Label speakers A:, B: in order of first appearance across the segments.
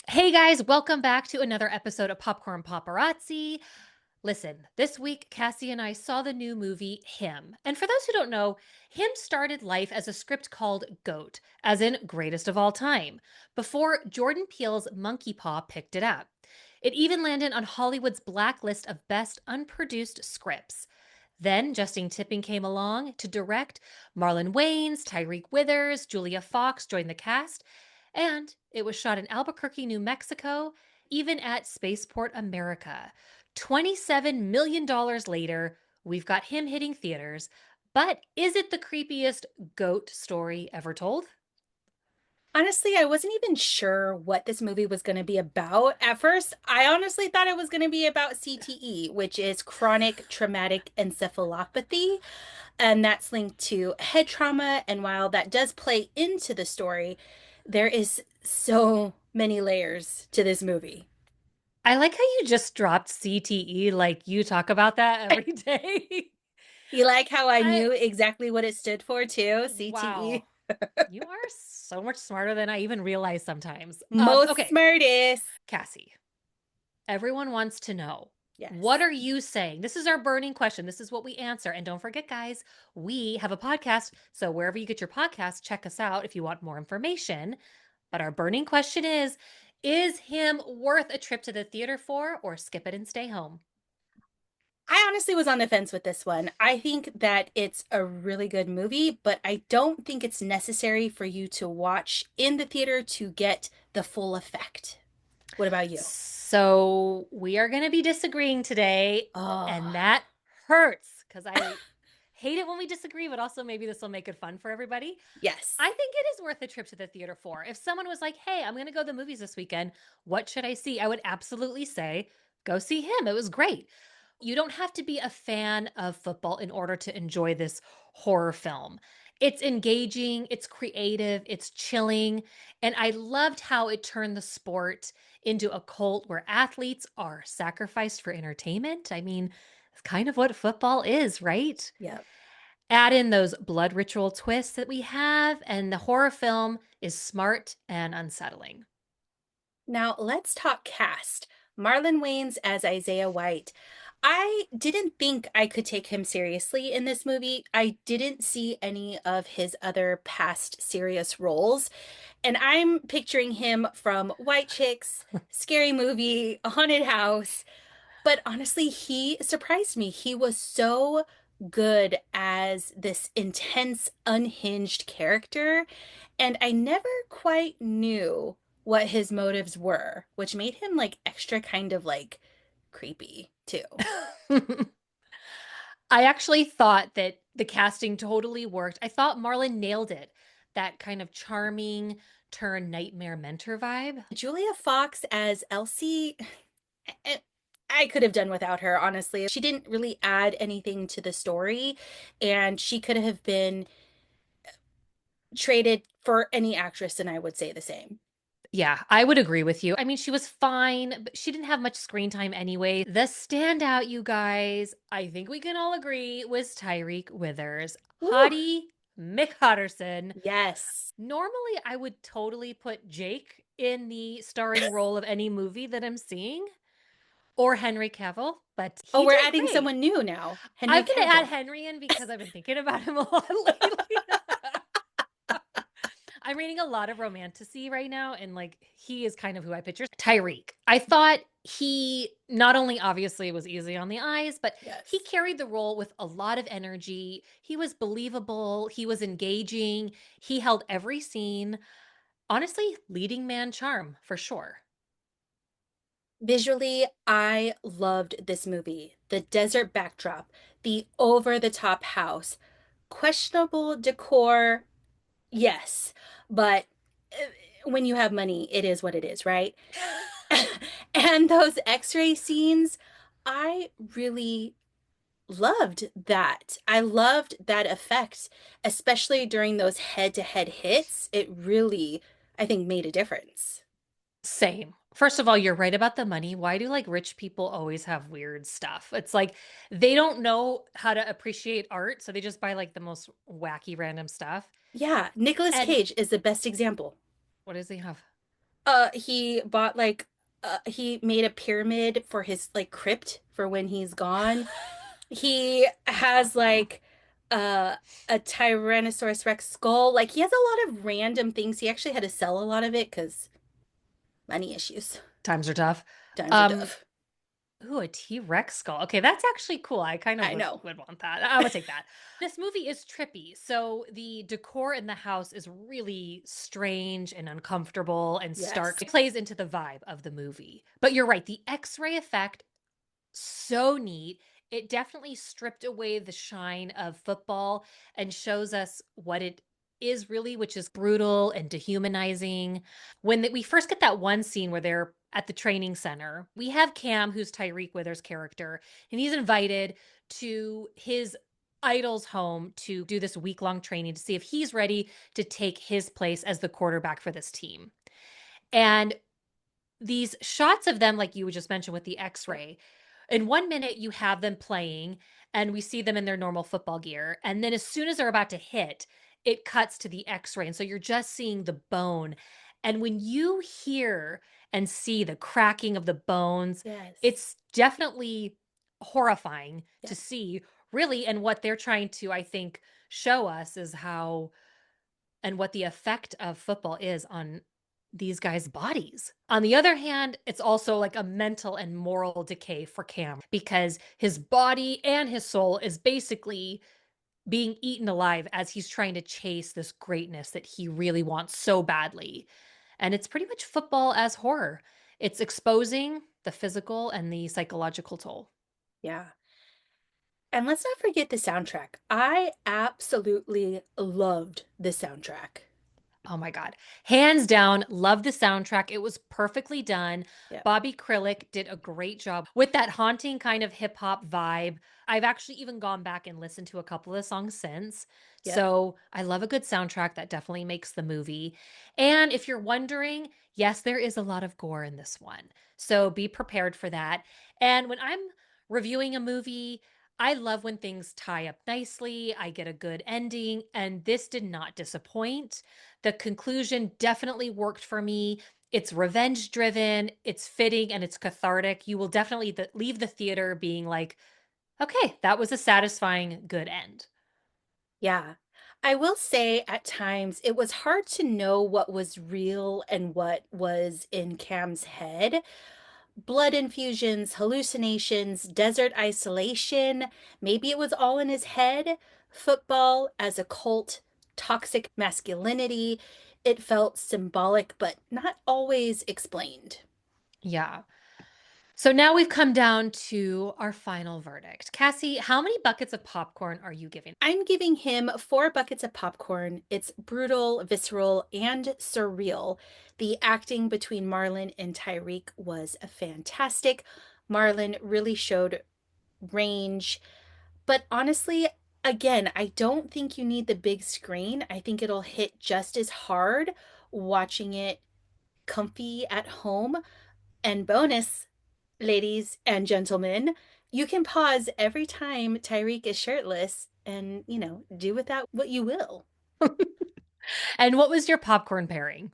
A: Hey guys, welcome back to another episode of Popcorn Paparazzi. Listen, this week Cassie and I saw the new movie Him. And for those who don't know, Him started life as a script called GOAT, as in greatest of all time, before Jordan Peele's Monkey Paw picked it up. It even landed on Hollywood's blacklist of best unproduced scripts. Then Justine Tipping came along to direct. Marlon Wayans, Tyriq Withers, Julia Fox joined the cast, and it was shot in Albuquerque, New Mexico, even at Spaceport America. $27 million later, we've got him hitting theaters. But is it the creepiest goat story ever told?
B: Honestly, I wasn't even sure what this movie was going to be about. At first, I honestly thought it was going to be about CTE, which is chronic traumatic encephalopathy, and that's linked to head trauma. And while that does play into the story, there is so many layers to this movie.
A: I like how you just dropped CTE, like you talk about that every day.
B: You like how I
A: I
B: knew exactly what it stood for too?
A: Wow.
B: CTE.
A: You are so much smarter than I even realize sometimes.
B: Most
A: Okay,
B: smartest.
A: Cassie. Everyone wants to know, what
B: Yes.
A: are you saying? This is our burning question. This is what we answer. And don't forget, guys, we have a podcast. So wherever you get your podcast, check us out if you want more information. But our burning question is him worth a trip to the theater for, or skip it and stay home?
B: I honestly was on the fence with this one. I think that it's a really good movie, but I don't think it's necessary for you to watch in the theater to get the full effect. What about you?
A: So we are going to be disagreeing today, and
B: Oh,
A: that hurts because I hate it when we disagree, but also maybe this will make it fun for everybody.
B: yes.
A: I think it is worth a trip to the theater for. If someone was like, hey, I'm going to go to the movies this weekend, what should I see? I would absolutely say, go see him. It was great. You don't have to be a fan of football in order to enjoy this horror film. It's engaging, it's creative, it's chilling. And I loved how it turned the sport into a cult where athletes are sacrificed for entertainment. I mean, it's kind of what football is, right?
B: Yep.
A: Add in those blood ritual twists that we have, and the horror film is smart and unsettling.
B: Now let's talk cast. Marlon Wayans as Isaiah White. I didn't think I could take him seriously in this movie. I didn't see any of his other past serious roles. And I'm picturing him from White Chicks, Scary Movie, A Haunted House. But honestly, he surprised me. He was so good as this intense, unhinged character. And I never quite knew what his motives were, which made him like extra kind of like creepy too.
A: I actually thought that the casting totally worked. I thought Marlon nailed it. That kind of charming turn nightmare mentor vibe.
B: Julia Fox as Elsie, I could have done without her, honestly. She didn't really add anything to the story, and she could have been traded for any actress, and I would say the same.
A: Yeah, I would agree with you. I mean, she was fine, but she didn't have much screen time anyway. The standout, you guys, I think we can all agree, was Tyreek Withers.
B: Woo!
A: Hottie Mick Hutterson.
B: Yes.
A: Normally, I would totally put Jake in the starring role of any movie that I'm seeing, or Henry Cavill, but
B: Oh,
A: he
B: we're
A: did
B: adding
A: great.
B: someone new now. Henry
A: I'm going to add
B: Cavill.
A: Henry in because I've been thinking about him a lot lately. I'm reading a lot of romantasy right now, and like he is kind of who I picture. Tyreek. I thought he not only obviously was easy on the eyes, but he
B: Yes.
A: carried the role with a lot of energy. He was believable, he was engaging, he held every scene. Honestly, leading man charm for sure.
B: Visually, I loved this movie. The desert backdrop, the over the top house, questionable decor, yes, but uh, when you have money, it is what it is, right? And those x ray scenes, I really loved that. I loved that effect, especially during those head to head hits. It really, I think, made a difference.
A: Same. First of all, you're right about the money. Why do like rich people always have weird stuff? It's like they don't know how to appreciate art, so they just buy like the most wacky random stuff.
B: Yeah, Nicolas
A: And
B: Cage is the best example.
A: what does he have?
B: He bought he made a pyramid for his like crypt for when he's gone. He has like uh a Tyrannosaurus Rex skull. Like he has a lot of random things. He actually had to sell a lot of it because money issues.
A: Times are tough.
B: Times are
A: Um,
B: tough.
A: Ooh, a T-Rex skull. Okay, that's actually cool. I kind of
B: I
A: would
B: know.
A: would want that. I would take that. This movie is trippy. So the decor in the house is really strange and uncomfortable and stark.
B: Yes.
A: It plays into the vibe of the movie. But you're right, the X-ray effect, so neat. It definitely stripped away the shine of football and shows us what it is really, which is brutal and dehumanizing. We first get that one scene where they're at the training center, we have Cam, who's Tyriq Withers' character, and he's invited to his idol's home to do this week-long training to see if he's ready to take his place as the quarterback for this team. And these shots of them, like you just mentioned with the
B: Yep.
A: X-ray, in 1 minute you have them playing and we see them in their normal football gear. And then as soon as they're about to hit, it cuts to the X-ray. And so you're just seeing the bone. And when you hear and see the cracking of the bones,
B: Yes.
A: it's definitely horrifying to
B: Yep.
A: see, really. And what they're trying to, I think, show us is how and what the effect of football is on these guys' bodies. On the other hand, it's also like a mental and moral decay for Cam because his body and his soul is basically being eaten alive as he's trying to chase this greatness that he really wants so badly. And it's pretty much football as horror. It's exposing the physical and the psychological toll.
B: Yeah. And let's not forget the soundtrack. I absolutely loved the soundtrack.
A: Oh my God. Hands down, love the soundtrack. It was perfectly done.
B: Yep.
A: Bobby Krillick did a great job with that haunting kind of hip hop vibe. I've actually even gone back and listened to a couple of the songs since.
B: Yep.
A: So I love a good soundtrack that definitely makes the movie. And if you're wondering, yes, there is a lot of gore in this one. So be prepared for that. And when I'm reviewing a movie, I love when things tie up nicely. I get a good ending, and this did not disappoint. The conclusion definitely worked for me. It's revenge driven, it's fitting, and it's cathartic. You will definitely leave the theater being like, okay, that was a satisfying, good end.
B: Yeah. I will say at times it was hard to know what was real and what was in Cam's head. Blood infusions, hallucinations, desert isolation. Maybe it was all in his head. Football as a cult, toxic masculinity. It felt symbolic, but not always explained.
A: Yeah. So now we've come down to our final verdict. Cassie, how many buckets of popcorn are you giving?
B: I'm giving him 4 buckets of popcorn. It's brutal, visceral, and surreal. The acting between Marlon and Tyriq was fantastic. Marlon really showed range. But honestly, again, I don't think you need the big screen. I think it'll hit just as hard watching it comfy at home. And bonus, ladies and gentlemen, you can pause every time Tyreek is shirtless and, do with that what you will.
A: And what was your popcorn pairing?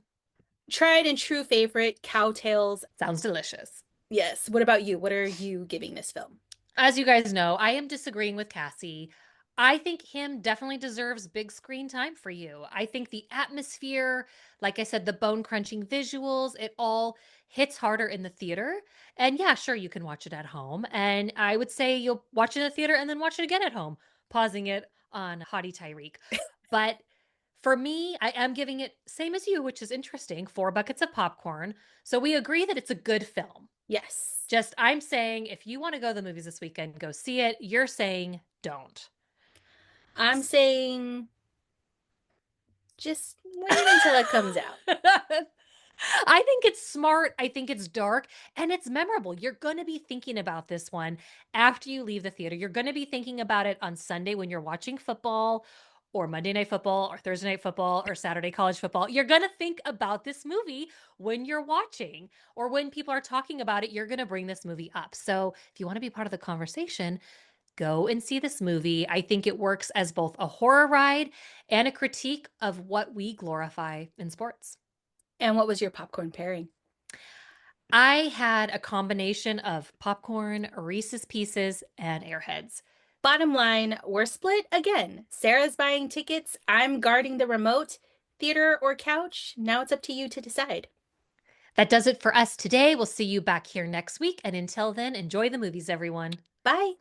B: Tried and true favorite, Cowtails.
A: Sounds delicious.
B: Yes. What about you? What are you giving this film?
A: As you guys know, I am disagreeing with Cassie. I think him definitely deserves big screen time for you. I think the atmosphere, like I said, the bone crunching visuals, it all hits harder in the theater. And yeah, sure, you can watch it at home. And I would say you'll watch it in the theater and then watch it again at home, pausing it on Hottie Tyreek. But for me, I am giving it same as you, which is interesting, 4 buckets of popcorn. So we agree that it's a good film.
B: Yes.
A: Just I'm saying if you want to go to the movies this weekend, go see it. You're saying don't.
B: I'm saying just wait until it comes out.
A: I think it's smart. I think it's dark and it's memorable. You're going to be thinking about this one after you leave the theater. You're going to be thinking about it on Sunday when you're watching football or Monday Night Football or Thursday Night Football or Saturday College Football. You're going to think about this movie when you're watching or when people are talking about it. You're going to bring this movie up. So if you want to be part of the conversation, go and see this movie. I think it works as both a horror ride and a critique of what we glorify in sports.
B: And what was your popcorn pairing?
A: I had a combination of popcorn, Reese's Pieces, and Airheads.
B: Bottom line, we're split again. Sarah's buying tickets, I'm guarding the remote. Theater or couch? Now it's up to you to decide.
A: That does it for us today. We'll see you back here next week. And until then, enjoy the movies, everyone.
B: Bye.